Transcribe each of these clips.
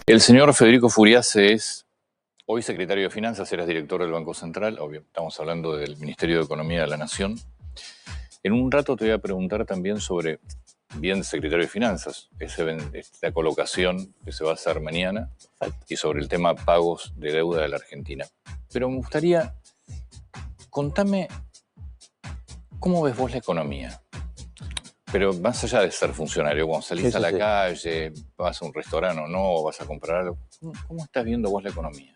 El señor Federico Furiase es hoy secretario de Finanzas, era director del Banco Central, obvio, estamos hablando del Ministerio de Economía de la Nación. En un rato te voy a preguntar también sobre, bien secretario de Finanzas, esta colocación que se va a hacer mañana y sobre el tema pagos de deuda de la Argentina. Pero me gustaría, contame, ¿cómo ves vos la economía? Pero más allá de ser funcionario, cuando salís a la calle, vas a un restaurante o no, vas a comprar algo, ¿cómo estás viendo vos la economía?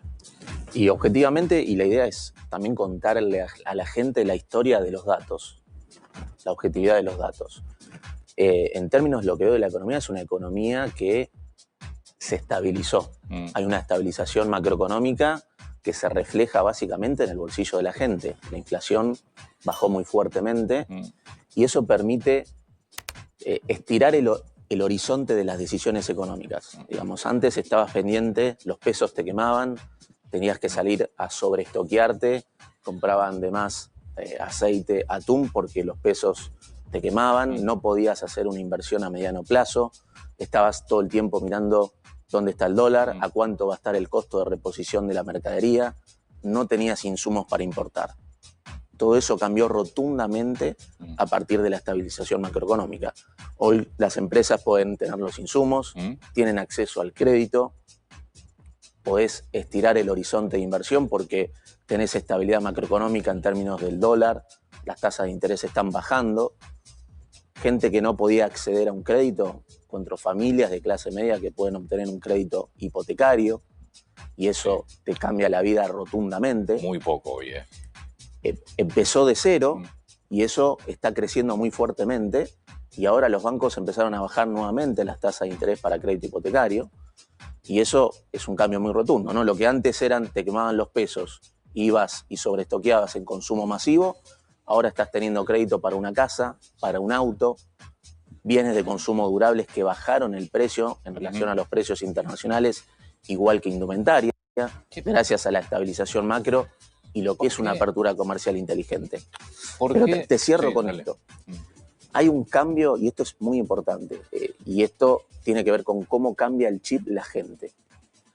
Y objetivamente, y la idea es también contarle a la gente la historia de los datos, la objetividad de los datos. En términos, lo que veo de la economía es una economía que se estabilizó. Hay una estabilización macroeconómica que se refleja básicamente en el bolsillo de la gente. La inflación bajó muy fuertemente y eso permite estirar el horizonte de las decisiones económicas. Digamos, antes estabas pendiente, los pesos te quemaban, tenías que salir a sobreestoquearte, compraban de más aceite, atún, porque los pesos te quemaban, no podías hacer una inversión a mediano plazo, estabas todo el tiempo mirando dónde está el dólar, a cuánto va a estar el costo de reposición de la mercadería, no tenías insumos para importar. Todo eso cambió rotundamente a partir de la estabilización macroeconómica. Hoy las empresas pueden tener los insumos, tienen acceso al crédito, podés estirar el horizonte de inversión porque tenés estabilidad macroeconómica en términos del dólar, las tasas de interés están bajando. Gente que no podía acceder a un crédito, contra familias de clase media que pueden obtener un crédito hipotecario, y eso te cambia la vida rotundamente. Muy poco hoy, Empezó de cero y eso está creciendo muy fuertemente, y ahora los bancos empezaron a bajar nuevamente las tasas de interés para crédito hipotecario, y eso es un cambio muy rotundo, ¿no? Lo que antes te quemaban los pesos, ibas y sobreestoqueabas en consumo masivo, ahora estás teniendo crédito para una casa, para un auto, bienes de consumo durables que bajaron el precio en relación a los precios internacionales, igual que indumentaria, gracias a la estabilización macro y lo que es una apertura comercial inteligente. Pero te cierro con esto. Hay un cambio, y esto es muy importante, y esto tiene que ver con cómo cambia el chip la gente.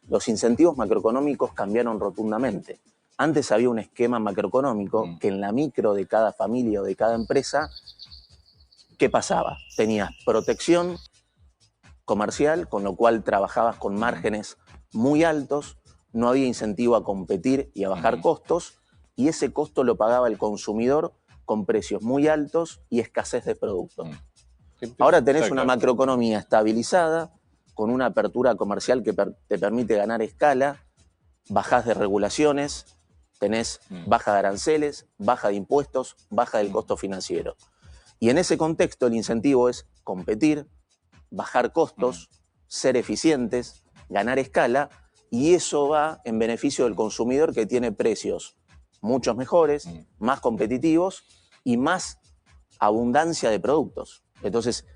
Los incentivos macroeconómicos cambiaron rotundamente. Antes había un esquema macroeconómico que en la micro de cada familia o de cada empresa, ¿qué pasaba? Tenías protección comercial, con lo cual trabajabas con márgenes muy altos, no había incentivo a competir y a bajar costos, y ese costo lo pagaba el consumidor con precios muy altos y escasez de productos. Ahora tenés una macroeconomía estabilizada, con una apertura comercial que te permite ganar escala, bajás de regulaciones, tenés baja de aranceles, baja de impuestos, baja del costo financiero. Y en ese contexto el incentivo es competir, bajar costos, ser eficientes, ganar escala, y eso va en beneficio del consumidor, que tiene precios muchos mejores, más competitivos y más abundancia de productos. Entonces,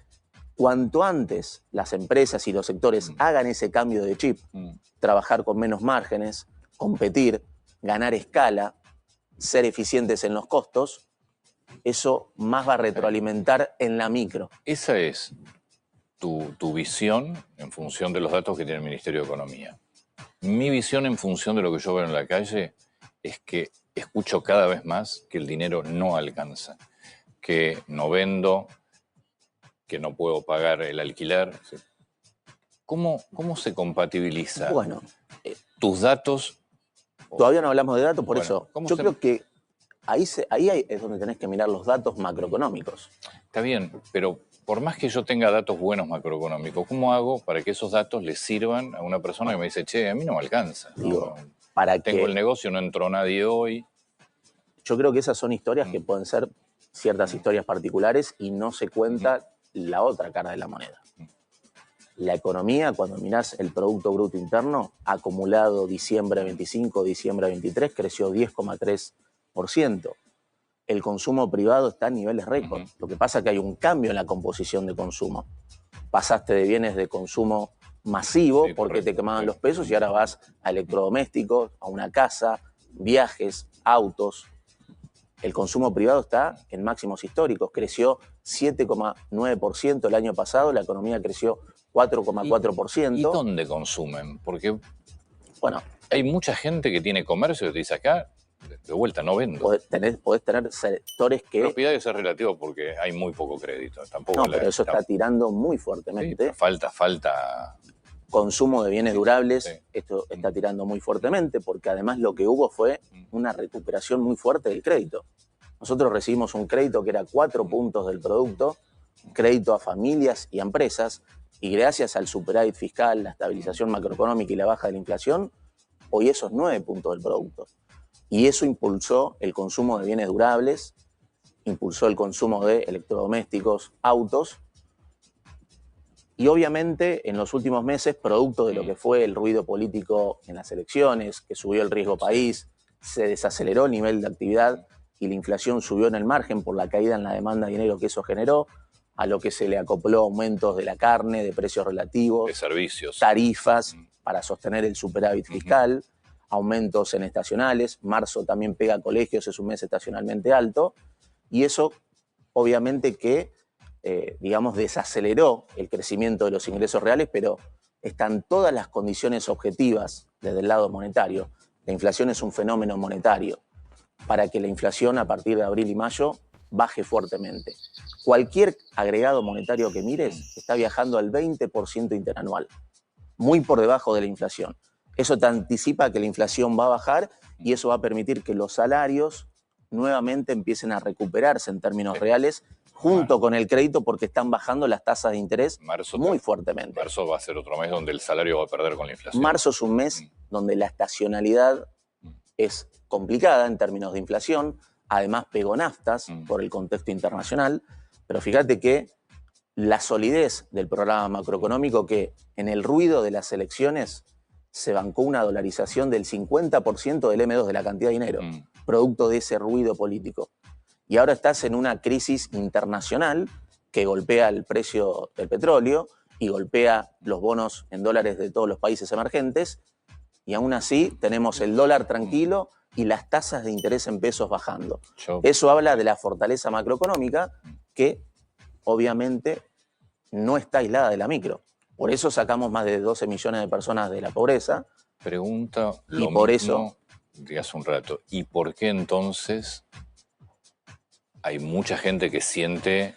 cuanto antes las empresas y los sectores hagan ese cambio de chip, trabajar con menos márgenes, competir, ganar escala, ser eficientes en los costos, eso más va a retroalimentar en la micro. Esa es tu visión en función de los datos que tiene el Ministerio de Economía. Mi visión en función de lo que yo veo en la calle es que escucho cada vez más que el dinero no alcanza, que no vendo, que no puedo pagar el alquiler. ¿Cómo se compatibiliza tus datos? Todavía no hablamos de datos, por eso yo creo que ahí es donde tenés que mirar los datos macroeconómicos. Está bien, pero por más que yo tenga datos buenos macroeconómicos, ¿cómo hago para que esos datos le sirvan a una persona que me dice, che, a mí no me alcanza? Digo, tengo el negocio, no entró nadie hoy. Yo creo que esas son historias que pueden ser ciertas historias particulares y no se cuenta la otra cara de la moneda. La economía, cuando mirás el Producto Bruto Interno, acumulado diciembre 25, diciembre 23, creció 10,3%. El consumo privado está a niveles récord. Lo que pasa es que hay un cambio en la composición de consumo. Pasaste de bienes de consumo masivo, porque te quemaban los pesos, y ahora vas a electrodomésticos, a una casa, viajes, autos. El consumo privado está en máximos históricos, creció 7,9%, el año pasado la economía creció 4,4%. ¿Y dónde consumen? Porque bueno, hay mucha gente que tiene comercio que te dice acá, de vuelta, no vendo. Podés tener sectores que... Propiedades es relativo porque hay muy poco crédito. Tampoco no, pero eso está tirando muy fuertemente. Sí, falta... Consumo de bienes durables, sí. Esto está tirando muy fuertemente porque además lo que hubo fue una recuperación muy fuerte del crédito. Nosotros recibimos un crédito que era 4 puntos del producto, crédito a familias y a empresas, y gracias al superávit fiscal, la estabilización macroeconómica y la baja de la inflación, hoy esos 9 puntos del producto. Y eso impulsó el consumo de bienes durables, impulsó el consumo de electrodomésticos, autos, y obviamente en los últimos meses, producto de lo que fue el ruido político en las elecciones, que subió el riesgo país, se desaceleró el nivel de actividad y la inflación subió en el margen por la caída en la demanda de dinero que eso generó, a lo que se le acopló aumentos de la carne, de precios relativos, de servicios, tarifas para sostener el superávit fiscal, aumentos en estacionales. Marzo también pega a colegios, es un mes estacionalmente alto, y eso obviamente que digamos, desaceleró el crecimiento de los ingresos reales, pero están todas las condiciones objetivas desde el lado monetario. La inflación es un fenómeno monetario para que la inflación a partir de abril y mayo baje fuertemente. Cualquier agregado monetario que mires está viajando al 20% interanual, muy por debajo de la inflación. Eso te anticipa que la inflación va a bajar y eso va a permitir que los salarios nuevamente empiecen a recuperarse en términos reales junto con el crédito porque están bajando las tasas de interés muy fuertemente. Marzo va a ser otro mes donde el salario va a perder con la inflación. Marzo es un mes donde la estacionalidad es complicada en términos de inflación, además pegó naftas por el contexto internacional, pero fíjate que la solidez del programa macroeconómico que en el ruido de las elecciones se bancó una dolarización del 50% del M2 de la cantidad de dinero, producto de ese ruido político. Y ahora estás en una crisis internacional que golpea el precio del petróleo y golpea los bonos en dólares de todos los países emergentes, y aún así tenemos el dólar tranquilo y las tasas de interés en pesos bajando. Eso habla de la fortaleza macroeconómica que obviamente no está aislada de la micro. Por eso sacamos más de 12 millones de personas de la pobreza. Pregunta lo por mismo de hace un rato. ¿Y por qué entonces hay mucha gente que siente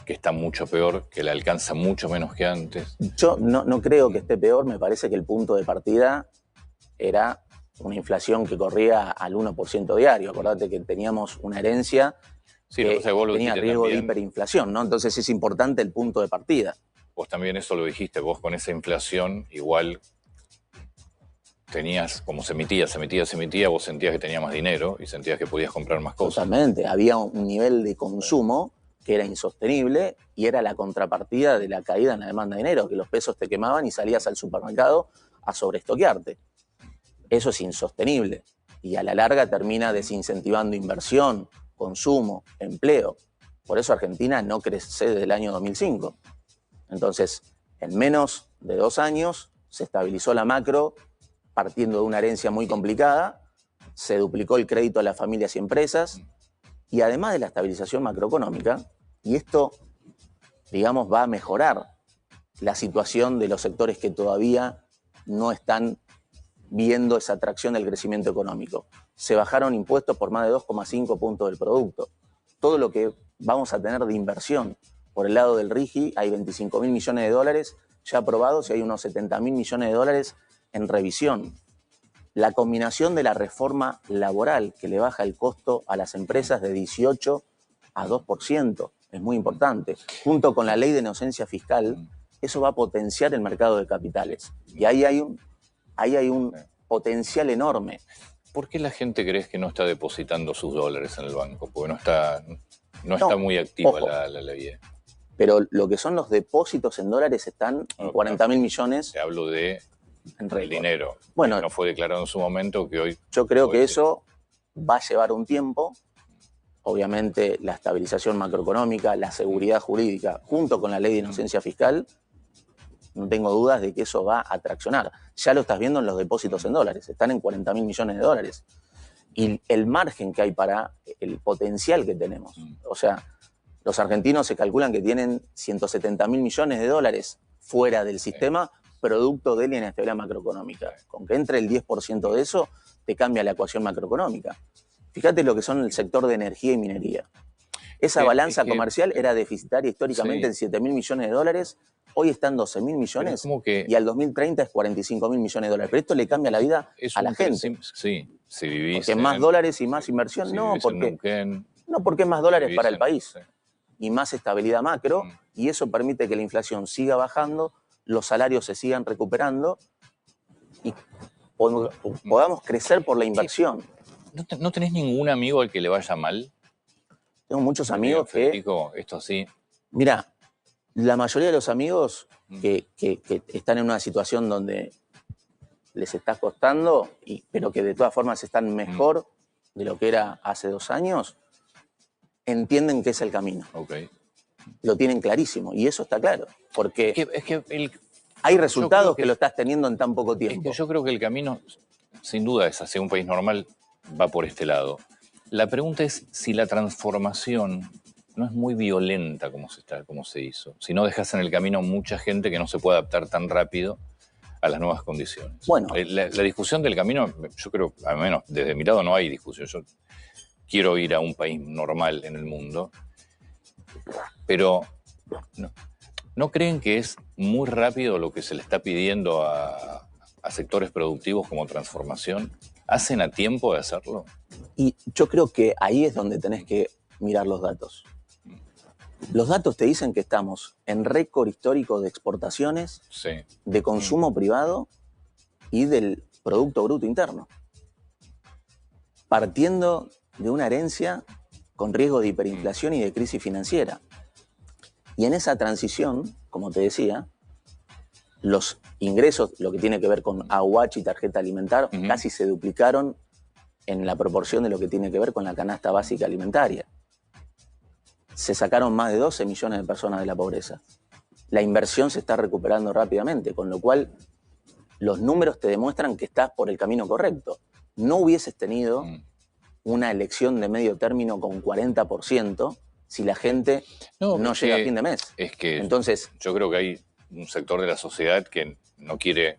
que está mucho peor, que le alcanza mucho menos que antes? Yo no creo que esté peor. Me parece que el punto de partida era una inflación que corría al 1% diario. Acordate que teníamos una herencia que tenía riesgo de hiperinflación, ¿no? Entonces es importante el punto de partida. Vos también eso lo dijiste, vos con esa inflación igual tenías, como se emitía, vos sentías que tenías más dinero y sentías que podías comprar más cosas. Totalmente, había un nivel de consumo que era insostenible y era la contrapartida de la caída en la demanda de dinero, que los pesos te quemaban y salías al supermercado a sobreestoquearte. Eso es insostenible y a la larga termina desincentivando inversión, consumo, empleo. Por eso Argentina no crece desde el año 2005. Entonces, en menos de 2 años se estabilizó la macro partiendo de una herencia muy complicada, se duplicó el crédito a las familias y empresas y además de la estabilización macroeconómica, y esto, digamos, va a mejorar la situación de los sectores que todavía no están viendo esa atracción del crecimiento económico. Se bajaron impuestos por más de 2,5 puntos del producto. Todo lo que vamos a tener de inversión por el lado del RIGI, hay 25.000 millones de dólares ya aprobados y hay unos 70.000 millones de dólares en revisión. La combinación de la reforma laboral que le baja el costo a las empresas de 18 a 2% es muy importante. Junto con la ley de inocencia fiscal, eso va a potenciar el mercado de capitales. Y ahí hay un potencial enorme. ¿Por qué la gente crees que no está depositando sus dólares en el banco? Porque no está muy activa la ley. Pero lo que son los depósitos en dólares están en 40.000 millones. Te hablo de el dinero. Bueno, no fue declarado en su momento que hoy... Yo creo que eso va a llevar un tiempo. Obviamente la estabilización macroeconómica, la seguridad jurídica, junto con la ley de inocencia fiscal, no tengo dudas de que eso va a traccionar. Ya lo estás viendo en los depósitos en dólares, están en 40.000 millones de dólares. Y el margen que hay para el potencial que tenemos. O sea, Los argentinos se calculan que tienen 170.000 millones de dólares fuera del sistema, producto de la inestabilidad macroeconómica. Con que entre el 10% de eso, te cambia la ecuación macroeconómica. Fíjate lo que son el sector de energía y minería. Esa balanza comercial era deficitaria históricamente en 7.000 millones de dólares, hoy está en 12.000 millones y al 2030 es 45.000 millones de dólares. Pero esto le cambia la vida a la gente. Sí, si vivís porque más dólares y más inversión, no porque es más dólares para el país y más estabilidad macro, y eso permite que la inflación siga bajando, los salarios se sigan recuperando y podamos crecer por la inversión. ¿No tenés ningún amigo al que le vaya mal? Tengo muchos amigos que... Federico, esto sí. Mira, la mayoría de los amigos que están en una situación donde les está costando, pero que de todas formas están mejor de lo que era hace 2 años, entienden que es el camino. Okay. Lo tienen clarísimo, y eso está claro, porque hay resultados que lo estás teniendo en tan poco tiempo. Es que yo creo que el camino, sin duda, es hacia un país normal, va por este lado. La pregunta es si la transformación no es muy violenta como se hizo. Si no dejas en el camino mucha gente que no se puede adaptar tan rápido a las nuevas condiciones. Bueno, la discusión del camino, yo creo, al menos desde mi lado no hay discusión. Yo quiero ir a un país normal en el mundo, pero ¿no creen que es muy rápido lo que se le está pidiendo a sectores productivos como transformación? ¿Hacen a tiempo de hacerlo? Y yo creo que ahí es donde tenés que mirar los datos. Los datos te dicen que estamos en récord histórico de exportaciones, de consumo privado y del Producto Bruto Interno. Partiendo de una herencia con riesgo de hiperinflación y de crisis financiera. Y en esa transición, como te decía, los ingresos, lo que tiene que ver con AUH y tarjeta alimentar, casi se duplicaron en la proporción de lo que tiene que ver con la canasta básica alimentaria. Se sacaron más de 12 millones de personas de la pobreza. La inversión se está recuperando rápidamente, con lo cual los números te demuestran que estás por el camino correcto. No hubieses tenido una elección de medio término con 40% si la gente no llega a fin de mes. Es que entonces, yo creo que hay un sector de la sociedad que no quiere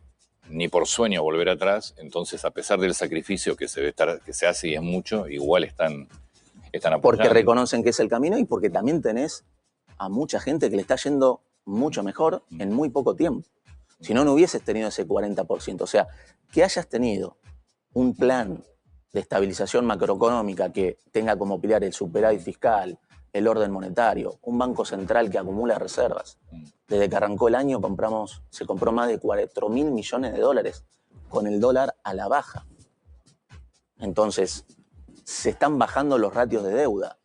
ni por sueño volver atrás, entonces a pesar del sacrificio que se hace y es mucho, igual están apoyando. Porque reconocen que es el camino y porque también tenés a mucha gente que le está yendo mucho mejor en muy poco tiempo. Si no, no hubieses tenido ese 40%. O sea, que hayas tenido un plan de estabilización macroeconómica que tenga como pilar el superávit fiscal, el orden monetario, un banco central que acumula reservas. Desde que arrancó el año se compró más de 4.000 millones de dólares con el dólar a la baja. Entonces, se están bajando los ratios de deuda.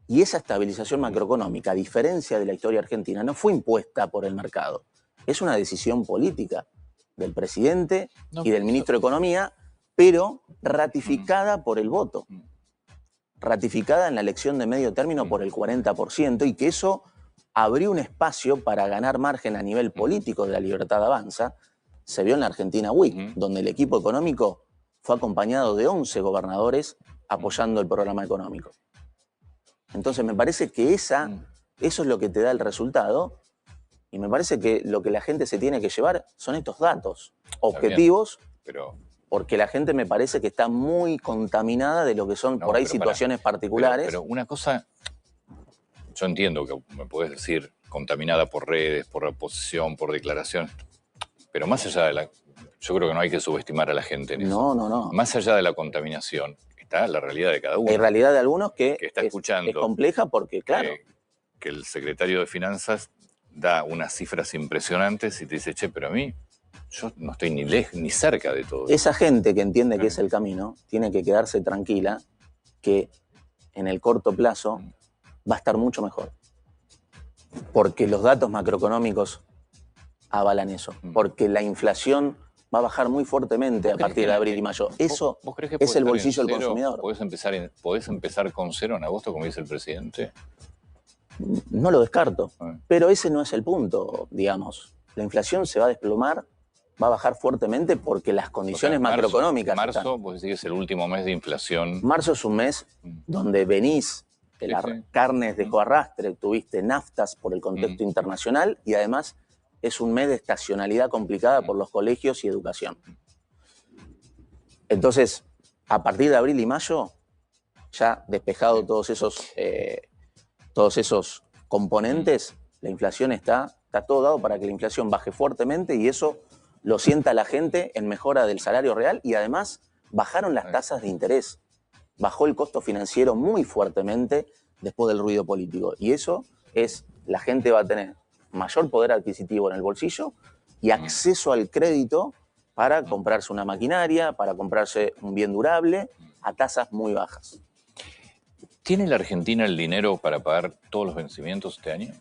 Y esa estabilización macroeconómica, a diferencia de la historia argentina, no fue impuesta por el mercado. Es una decisión política del presidente y del ministro de Economía, pero ratificada por el voto. Ratificada en la elección de medio término por el 40%, y que eso abrió un espacio para ganar margen a nivel político de la Libertad Avanza. Se vio en la Argentina Week, donde el equipo económico fue acompañado de 11 gobernadores apoyando el programa económico. Entonces me parece que eso es lo que te da el resultado, y me parece que lo que la gente se tiene que llevar son estos datos objetivos, porque la gente me parece que está muy contaminada de lo que son por ahí situaciones particulares. Pero una cosa, yo entiendo que me puedes decir contaminada por redes, por oposición, por declaraciones, pero más allá de yo creo que no hay que subestimar a la gente en eso. No. Más allá de la contaminación, está la realidad de cada uno. Hay realidad de algunos que está escuchando es compleja porque, claro. Que el secretario de Finanzas da unas cifras impresionantes y te dice, che, pero a mí, yo no estoy ni cerca de todo. Esa gente que entiende que es el camino tiene que quedarse tranquila que en el corto plazo va a estar mucho mejor. Porque los datos macroeconómicos avalan eso. Porque la inflación va a bajar muy fuertemente a partir de abril y mayo. Eso es el bolsillo del consumidor. ¿Podés empezar con 0 en agosto, como dice el presidente? No lo descarto. Pero ese no es el punto, digamos. La inflación se va a desplomar, va a bajar fuertemente porque las condiciones macroeconómicas Marzo, vos decís que es el último mes de inflación. Marzo es un mes donde venís que las carnes dejó arrastre, tuviste naftas por el contexto internacional y además es un mes de estacionalidad complicada por los colegios y educación. Entonces, a partir de abril y mayo, ya despejado todos esos componentes, la inflación está todo dado para que la inflación baje fuertemente y eso lo sienta la gente en mejora del salario real y además bajaron las tasas de interés. Bajó el costo financiero muy fuertemente después del ruido político. Y eso es, la gente va a tener mayor poder adquisitivo en el bolsillo y acceso al crédito para comprarse una maquinaria, para comprarse un bien durable a tasas muy bajas. ¿Tiene la Argentina el dinero para pagar todos los vencimientos este año?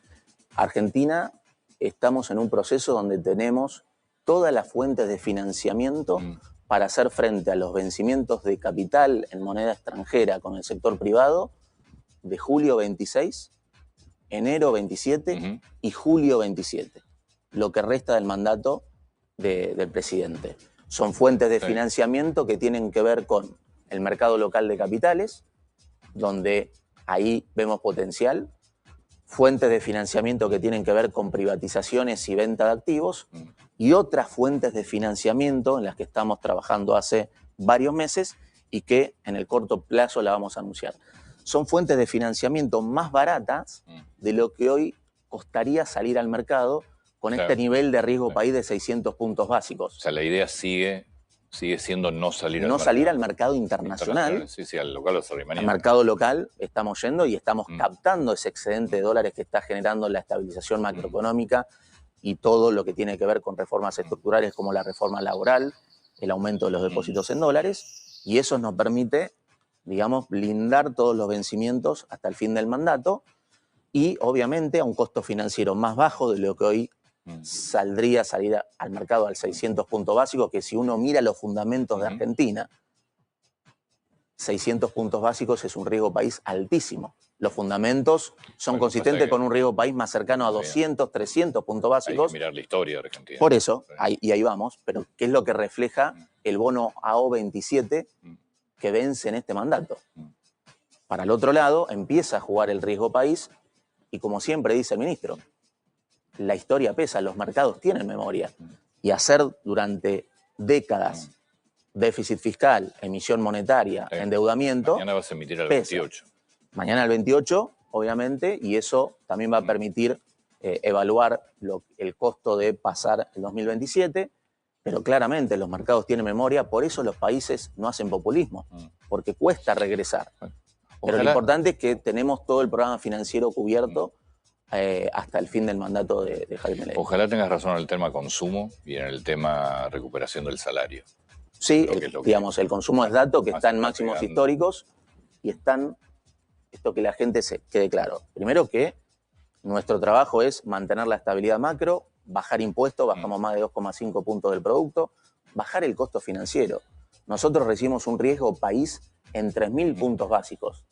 Argentina, estamos en un proceso donde tenemos todas las fuentes de financiamiento para hacer frente a los vencimientos de capital en moneda extranjera con el sector privado de julio 26, enero 27 y julio 27, lo que resta del mandato del presidente. Son fuentes de financiamiento que tienen que ver con el mercado local de capitales, donde ahí vemos potencial, fuentes de financiamiento que tienen que ver con privatizaciones y venta de activos, y otras fuentes de financiamiento en las que estamos trabajando hace varios meses y que en el corto plazo la vamos a anunciar. Son fuentes de financiamiento más baratas de lo que hoy costaría salir al mercado con este nivel de riesgo país de 600 puntos básicos. O sea, la idea sigue siendo no salir al mercado. No salir al mercado internacional. Sí, al local o al mercado local estamos yendo y estamos captando ese excedente de dólares que está generando la estabilización macroeconómica y todo lo que tiene que ver con reformas estructurales como la reforma laboral, el aumento de los depósitos en dólares, y eso nos permite, digamos, blindar todos los vencimientos hasta el fin del mandato y obviamente a un costo financiero más bajo de lo que hoy saldría salir al mercado al 600 puntos básicos, que si uno mira los fundamentos de Argentina, 600 puntos básicos es un riesgo país altísimo. Los fundamentos son consistentes con un riesgo país más cercano a 200, 300 puntos básicos. Hay que mirar la historia de Argentina. Por eso, y ahí vamos, pero ¿qué es lo que refleja el bono AO27 que vence en este mandato? Para el otro lado, empieza a jugar el riesgo país y como siempre dice el ministro, la historia pesa, los mercados tienen memoria. Y hacer durante décadas déficit fiscal, emisión monetaria, endeudamiento. Mañana vas a emitir al 28. Mañana al 28, obviamente, y eso también va a permitir evaluar el costo de pasar el 2027, pero claramente los mercados tienen memoria, por eso los países no hacen populismo, porque cuesta regresar. Pero lo importante es que tenemos todo el programa financiero cubierto hasta el fin del mandato de Javier Milei. Ojalá tengas razón en el tema consumo y en el tema recuperación del salario. Sí, digamos, el consumo es dato que está en máximos históricos y están, esto que la gente se quede claro. Primero que nuestro trabajo es mantener la estabilidad macro, bajar impuestos, bajamos más de 2,5 puntos del producto, bajar el costo financiero. Nosotros recibimos un riesgo país en 3.000 puntos básicos.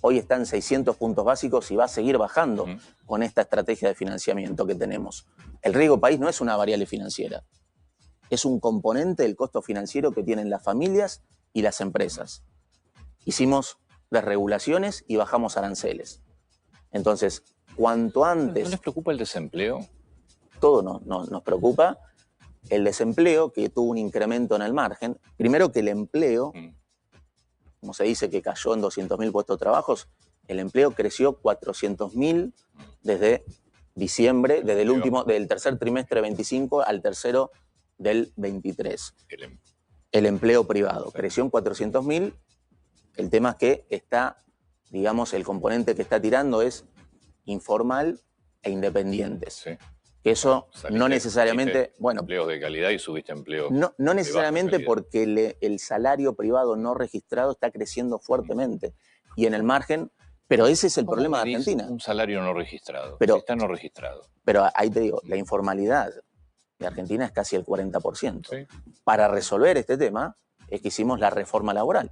Hoy está en 600 puntos básicos y va a seguir bajando con esta estrategia de financiamiento que tenemos. El riesgo país no es una variable financiera, es un componente del costo financiero que tienen las familias y las empresas. Hicimos desregulaciones y bajamos aranceles. Entonces, cuanto antes... ¿No les preocupa el desempleo? Todo nos preocupa. El desempleo, que tuvo un incremento en el margen. Primero que el empleo, como se dice que cayó en 200.000 puestos de trabajo, el empleo creció 400.000 desde diciembre, desde del tercer trimestre de 25 al tercero del 23. El empleo privado creció en 400.000. El tema es que está, digamos, el componente que está tirando es informal e independientes. Sí. Que eso no necesariamente... Bueno, empleos de calidad y subiste empleos. No necesariamente porque el salario privado no registrado está creciendo fuertemente. Y en el margen... Pero ese es el problema de Argentina. Un salario no registrado. Pero, si está no registrado. Pero ahí te digo, la informalidad de Argentina es casi el 40%. Sí. Para resolver este tema es que hicimos la reforma laboral,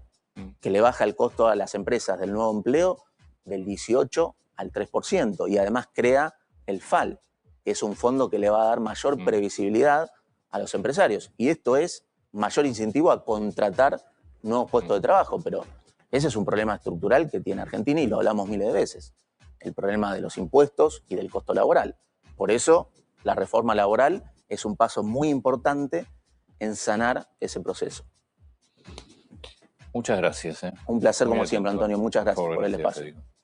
que le baja el costo a las empresas del nuevo empleo del 18 al 3%. Y además crea el FAL, que es un fondo que le va a dar mayor previsibilidad a los empresarios. Y esto es mayor incentivo a contratar nuevos puestos de trabajo. Pero Ese es un problema estructural que tiene Argentina y lo hablamos miles de veces. El problema de los impuestos y del costo laboral. Por eso, la reforma laboral es un paso muy importante en sanar ese proceso. Muchas gracias. Un placer como siempre, Antonio. Muchas gracias por el espacio. Federico.